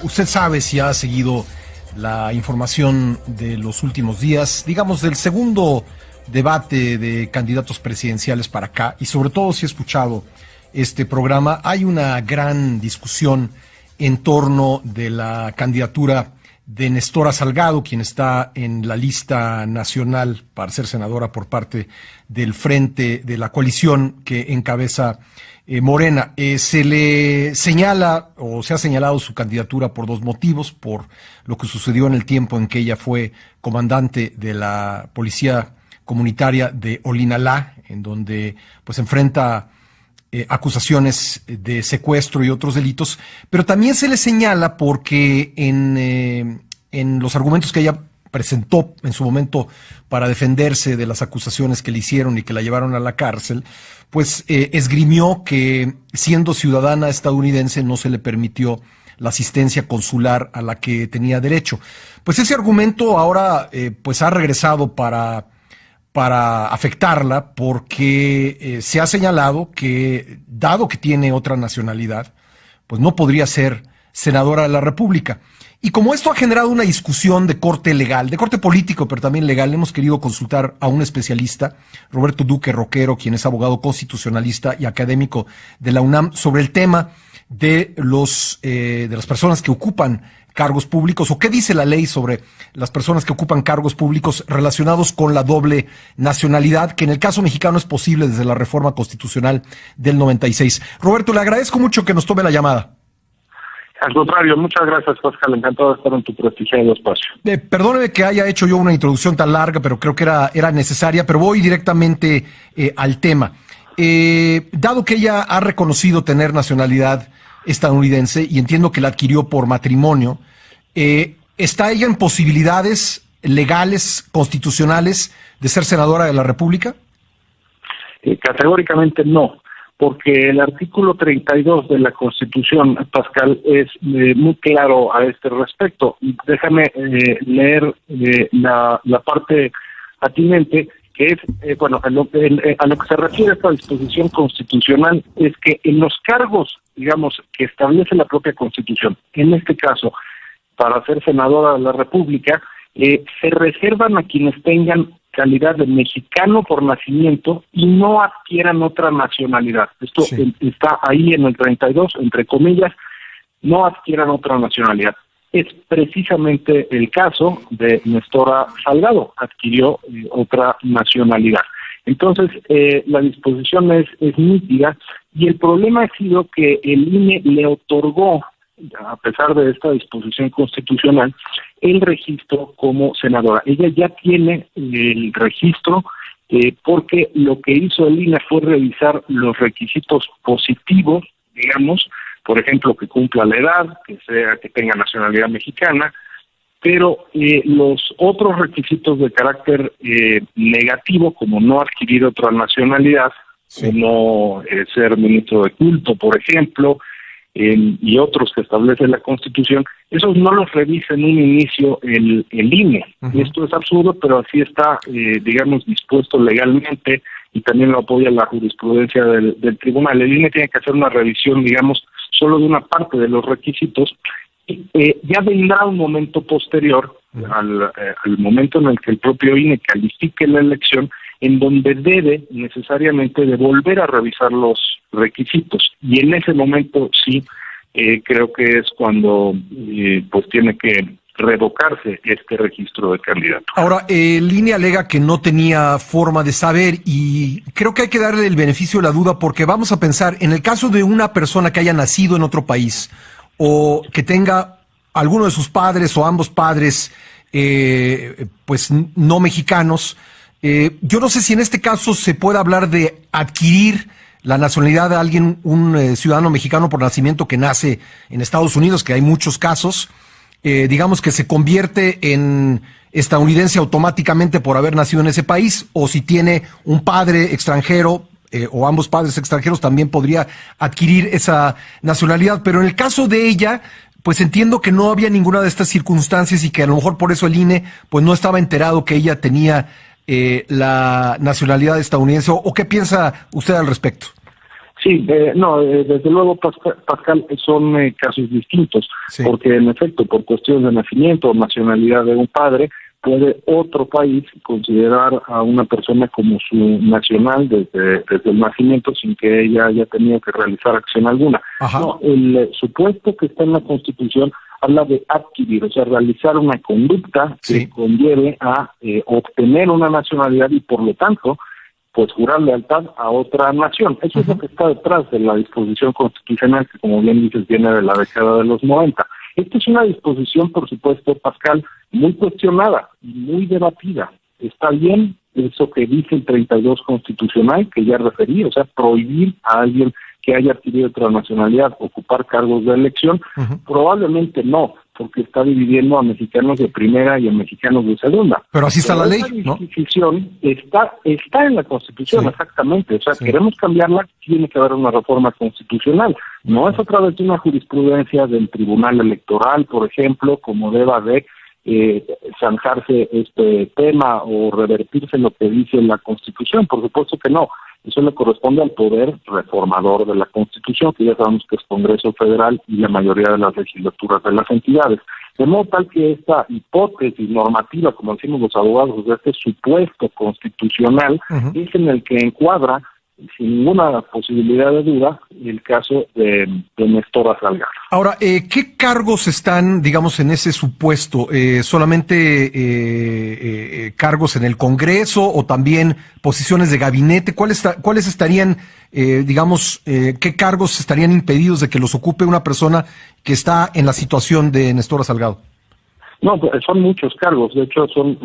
Usted sabe, si ha seguido la información de los últimos días, digamos del segundo debate de candidatos presidenciales para acá, y sobre todo si ha escuchado este programa, hay una gran discusión en torno de la candidatura de Nestora Salgado, quien está en la lista nacional para ser senadora por parte del Frente de la coalición que encabeza Morena. Se le señala, o se ha señalado su candidatura por dos motivos: por lo que sucedió en el tiempo en que ella fue comandante de la Policía Comunitaria de Olinalá, en donde pues enfrenta acusaciones de secuestro y otros delitos, pero también se le señala porque en los argumentos que ella presentó en su momento para defenderse de las acusaciones que le hicieron y que la llevaron a la cárcel, pues esgrimió que siendo ciudadana estadounidense no se le permitió la asistencia consular a la que tenía derecho. Pues ese argumento ahora pues ha regresado para afectarla, porque se ha señalado que, dado que tiene otra nacionalidad, pues no podría ser senadora de la República. Y como esto ha generado una discusión de corte legal, de corte político, pero también legal, hemos querido consultar a un especialista, Roberto Duque Roquero, quien es abogado constitucionalista y académico de la UNAM, sobre el tema de las personas que ocupan cargos públicos, o qué dice la ley sobre las personas que ocupan cargos públicos relacionados con la doble nacionalidad, que en el caso mexicano es posible desde la reforma constitucional del 96. Roberto, le agradezco mucho que nos tome la llamada. Al contrario, muchas gracias, Pascal, encantado de estar en tu prestigiado espacio. Perdóneme que haya hecho yo una introducción tan larga, pero creo que era necesaria, pero voy directamente al tema. Dado que ella ha reconocido tener nacionalidad estadounidense, y entiendo que la adquirió por matrimonio, ¿está ella en posibilidades legales, constitucionales, de ser senadora de la República? Categóricamente no, porque el artículo 32 de la Constitución, Pascal, es muy claro a este respecto. Déjame leer la parte atinente, que es, a lo que se refiere a esta disposición constitucional, es que en los cargos, digamos, que establece la propia Constitución, en este caso, para ser senadora de la República, se reservan a quienes tengan calidad de mexicano por nacimiento y no adquieran otra nacionalidad. Esto sí está ahí en el 32, entre comillas, no adquieran otra nacionalidad. Es precisamente el caso de Nestora Salgado, adquirió otra nacionalidad. Entonces, la disposición es nítida, y el problema ha sido que el INE le otorgó, a pesar de esta disposición constitucional, el registro como senadora. Ella ya tiene el registro porque lo que hizo el INE fue revisar los requisitos positivos, digamos, por ejemplo, que cumpla la edad, que tenga nacionalidad mexicana, pero los otros requisitos de carácter negativo, como no adquirir otra nacionalidad, como ser ministro de culto, por ejemplo, y otros que establece la Constitución, esos no los revisa en un inicio el INE. Esto es absurdo, pero así está, digamos, dispuesto legalmente, y también lo apoya la jurisprudencia del tribunal. El INE tiene que hacer una revisión, digamos, solo de una parte de los requisitos. Ya vendrá un momento posterior al momento en el que el propio INE califique la elección, en donde debe necesariamente de volver a revisar los requisitos, y en ese momento sí creo que es cuando pues tiene que revocarse este registro de candidato. Ahora, el INE alega que no tenía forma de saber, y creo que hay que darle el beneficio de la duda, porque vamos a pensar, en el caso de una persona que haya nacido en otro país, o que tenga alguno de sus padres o ambos padres pues no mexicanos, yo no sé si en este caso se puede hablar de adquirir la nacionalidad de alguien, un ciudadano mexicano por nacimiento que nace en Estados Unidos, que hay muchos casos, digamos que se convierte en estadounidense automáticamente por haber nacido en ese país, o si tiene un padre extranjero o ambos padres extranjeros, también podría adquirir esa nacionalidad. Pero en el caso de ella, pues entiendo que no había ninguna de estas circunstancias, y que a lo mejor por eso el INE pues no estaba enterado que ella tenía la nacionalidad estadounidense. ¿O qué piensa usted al respecto? Sí, no, desde luego, Pascal, son casos distintos, sí, porque en efecto, por cuestión de nacimiento o nacionalidad de un padre, puede otro país considerar a una persona como su nacional desde el nacimiento sin que ella haya tenido que realizar acción alguna. Ajá. No, el supuesto que está en la Constitución habla de adquirir, o sea, realizar una conducta que conlleve a obtener una nacionalidad y por lo tanto pues jurar lealtad a otra nación. Eso es lo que está detrás de la disposición constitucional que, como bien dices, viene de la década de los 90. Esta es una disposición, por supuesto, Pascal, muy cuestionada y muy debatida. Está bien eso que dice el 32 constitucional, que ya referí, o sea, prohibir a alguien que haya adquirido otra nacionalidad ocupar cargos de elección. Probablemente no, porque está dividiendo a mexicanos de primera y a mexicanos de segunda. Pero así está la ley, ¿no? La disposición está en la Constitución, exactamente. O sea, queremos cambiarla, tiene que haber una reforma constitucional. No es a través de una jurisprudencia del Tribunal Electoral, por ejemplo, como deba de zanjarse este tema o revertirse lo que dice la Constitución. Por supuesto que no. Eso le corresponde al poder reformador de la Constitución, que ya sabemos que es Congreso Federal y la mayoría de las legislaturas de las entidades. De modo tal que esta hipótesis normativa, como decimos los abogados, de este supuesto constitucional, es en el que encuadra, sin ninguna posibilidad de duda, el caso de Néstor Salgado. Ahora, ¿qué cargos están, digamos, en ese supuesto? ¿Solamente cargos en el Congreso o también posiciones de gabinete? ¿Cuáles estarían, qué cargos estarían impedidos de que los ocupe una persona que está en la situación de Néstor Salgado? No, pues son muchos cargos. De hecho, son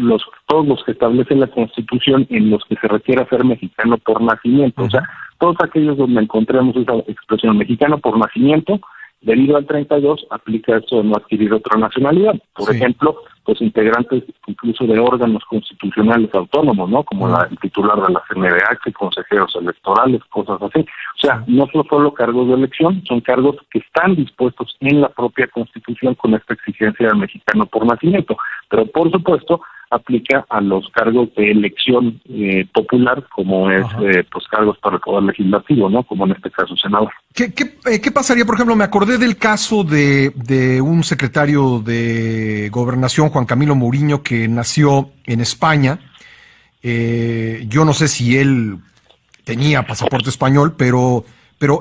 todos los que establece la Constitución en los que se requiere ser mexicano por nacimiento. O sea, todos aquellos donde encontremos esa expresión mexicano por nacimiento, debido al 32, aplica eso de no adquirir otra nacionalidad. Por ejemplo, pues integrantes incluso de órganos constitucionales autónomos, ¿no? Como el titular de la CNDH, consejeros electorales, cosas así. O sea, no son solo cargos de elección, son cargos que están dispuestos en la propia Constitución con esta exigencia del mexicano por nacimiento. Pero, por supuesto, aplica a los cargos de elección popular, como es pues cargos para el Poder Legislativo, ¿no? Como en este caso senador. ¿Qué pasaría, por ejemplo? Me acordé del caso de un secretario de Gobernación, Juan Camilo Mourinho, que nació en España. Yo no sé si él tenía pasaporte español, pero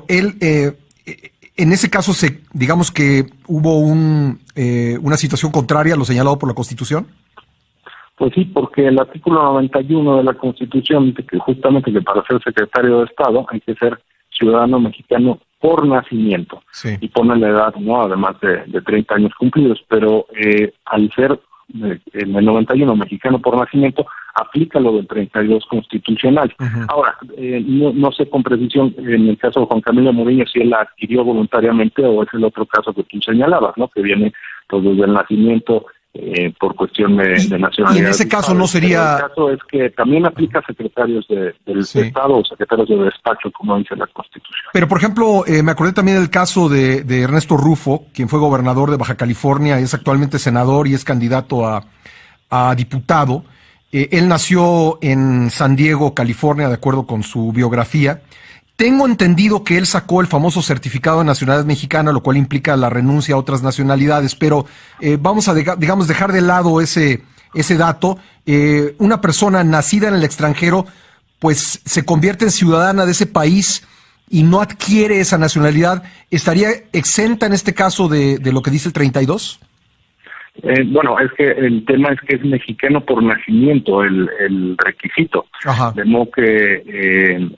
él, en ese caso, digamos que hubo una situación contraria a lo señalado por la Constitución. Pues sí, porque el artículo 91 de la Constitución dice que justamente que para ser secretario de Estado hay que ser ciudadano mexicano por nacimiento. Y pone la edad, ¿no? Además de 30 años cumplidos, pero al ser en el 91 mexicano por nacimiento, aplica lo del 32 constitucional. Ahora, no sé con precisión en el caso de Juan Camilo Mourinho si él la adquirió voluntariamente o es el otro caso que tú señalabas, ¿no? Que viene pues desde el nacimiento por cuestión de nacionalidad. Y en ese caso no sería... El caso es que también aplica a secretarios del Estado o secretarios de despacho, como dice la Constitución. Pero, por ejemplo, me acordé también del caso de Ernesto Rufo, quien fue gobernador de Baja California, es actualmente senador y es candidato a diputado. Él nació en San Diego, California, de acuerdo con su biografía. Tengo entendido que él sacó el famoso certificado de nacionalidad mexicana, lo cual implica la renuncia a otras nacionalidades, pero vamos a, dejar de lado ese dato. Una persona nacida en el extranjero, pues se convierte en ciudadana de ese país y no adquiere esa nacionalidad. ¿Estaría exenta en este caso de lo que dice el 32? Bueno, es que el tema es que es mexicano por nacimiento el requisito. De modo que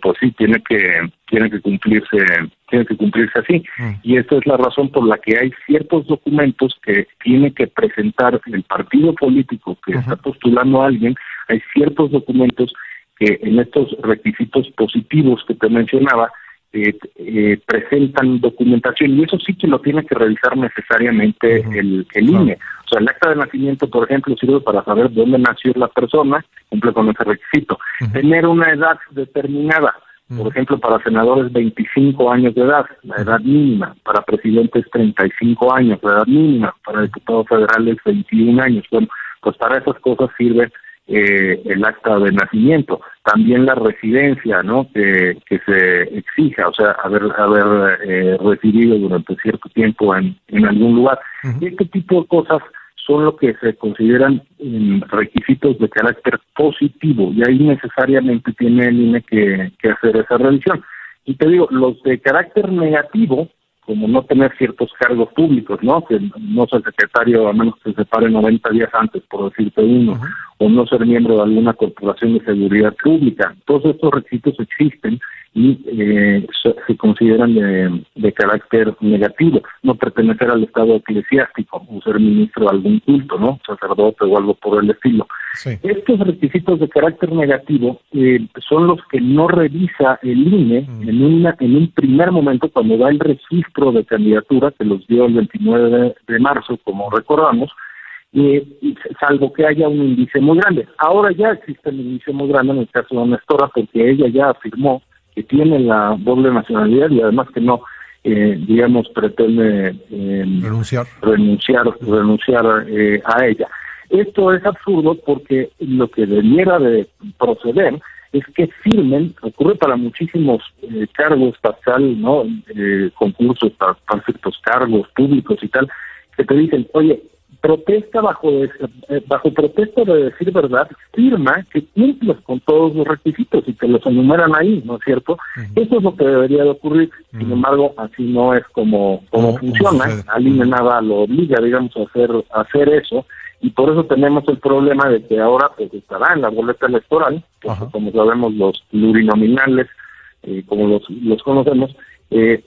pues sí tiene que cumplirse así. Y esta es la razón por la que hay ciertos documentos que tiene que presentar el partido político que está postulando a alguien. Hay ciertos documentos que en estos requisitos positivos que te mencionaba presentan documentación, y eso sí que lo tiene que revisar necesariamente el INE. O sea, el acta de nacimiento, por ejemplo, sirve para saber dónde nació la persona, cumple con ese requisito. Tener una edad determinada, por ejemplo, para senadores 25 años de edad, la edad mínima, para presidentes 35 años, la edad mínima, para diputados federales 21 años. Bueno, pues para esas cosas sirve el acta de nacimiento, también la residencia, ¿no? Que se exija, o sea, haber residido durante cierto tiempo en algún lugar. Y este tipo de cosas son lo que se consideran requisitos de carácter positivo, y ahí necesariamente tiene el INE que hacer esa revisión. Y te digo, los de carácter negativo, como no tener ciertos cargos públicos, ¿no? Que no ser secretario a menos que se separe 90 días antes, por decirte uno, o no ser miembro de alguna corporación de seguridad pública. Todos estos requisitos existen y se consideran de carácter negativo. No pertenecer al estado eclesiástico o ser ministro de algún culto, ¿no? Sacerdote o algo por el estilo. Sí. Estos requisitos de carácter negativo son los que no revisa el INE en un primer momento cuando da el registro de candidatura, que los dio el 29 de marzo, como recordamos, salvo que haya un índice muy grande. Ahora ya existe un índice muy grande en el caso de Nestora, porque ella ya afirmó que tiene la doble nacionalidad y además que no, digamos, pretende renunciar a ella. Esto es absurdo porque lo que debiera de proceder es que firmen, ocurre para muchísimos cargos, Pascal, ¿no? Concursos para ciertos cargos públicos y tal, que te dicen, oye, protesta bajo protesta de decir verdad, firma que cumples con todos los requisitos y te los enumeran ahí, ¿no es cierto? Eso es lo que debería de ocurrir. Sin embargo, así no es como funciona. Al INE nada lo obliga, digamos, a hacer eso, y por eso tenemos el problema de que ahora pues estará en la boleta electoral, porque como sabemos los plurinominales, como los conocemos,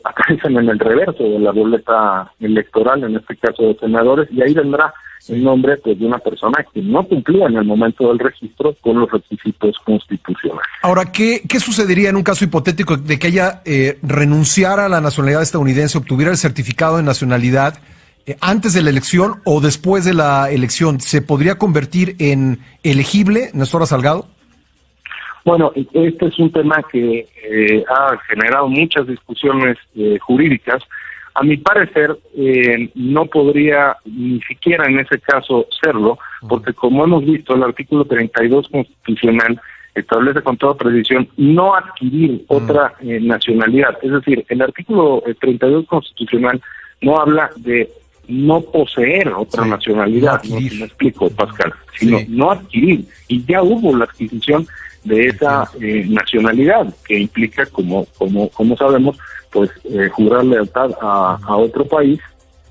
aparecen en el reverso de la boleta electoral, en este caso de senadores, y ahí vendrá el nombre pues de una persona que no cumplía en el momento del registro con los requisitos constitucionales. Ahora, ¿qué sucedería en un caso hipotético de que ella renunciara a la nacionalidad estadounidense, obtuviera el certificado de nacionalidad antes de la elección o después de la elección? ¿Se podría convertir en elegible, Nestora Salgado? Bueno, este es un tema que ha generado muchas discusiones jurídicas. A mi parecer, no podría ni siquiera en ese caso serlo, porque como hemos visto, el artículo 32 constitucional establece con toda precisión no adquirir otra nacionalidad. Es decir, el artículo 32 constitucional no habla de no poseer otra nacionalidad, no me explico, Pascal, sino no adquirir. Y ya hubo la adquisición de esa nacionalidad, que implica, como sabemos, pues jurar lealtad a otro país,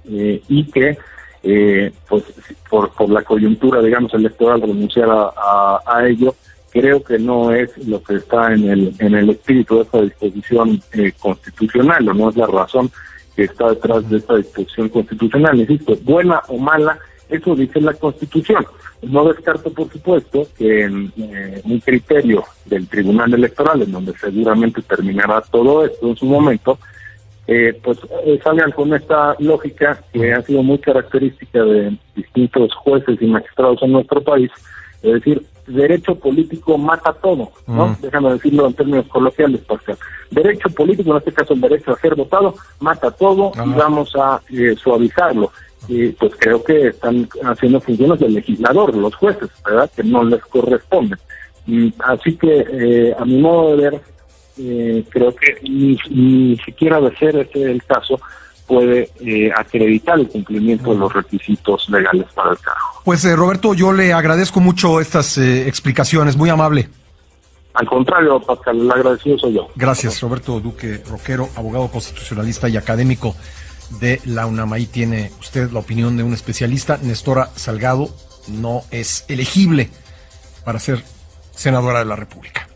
y que pues por la coyuntura, digamos, electoral, renunciar a ello, creo que no es lo que está en el espíritu de esta disposición constitucional, o no es la razón que está detrás de esta disposición constitucional. Insisto, buena o mala, eso dice la Constitución. No descarto, por supuesto, que en un criterio del Tribunal Electoral, en donde seguramente terminará todo esto en su momento, pues salgan con esta lógica que ha sido muy característica de distintos jueces y magistrados en nuestro país, es decir, derecho político mata todo, ¿no? Déjame decirlo en términos coloquiales, Pascal. Derecho político, en este caso el derecho a ser votado, mata todo y vamos a suavizarlo. Pues creo que están haciendo funciones del legislador, los jueces, ¿verdad? Que no les corresponden. Así que, a mi modo de ver, creo que ni siquiera de ser ese el caso puede acreditar el cumplimiento de los requisitos legales para el cargo. Pues Roberto, yo le agradezco mucho estas explicaciones, muy amable. Al contrario, Pascal, el agradecido soy yo. Gracias, Roberto Duque Roquero, abogado constitucionalista y académico de la UNAM. Ahí tiene usted la opinión de un especialista. Nestora Salgado no es elegible para ser senadora de la República.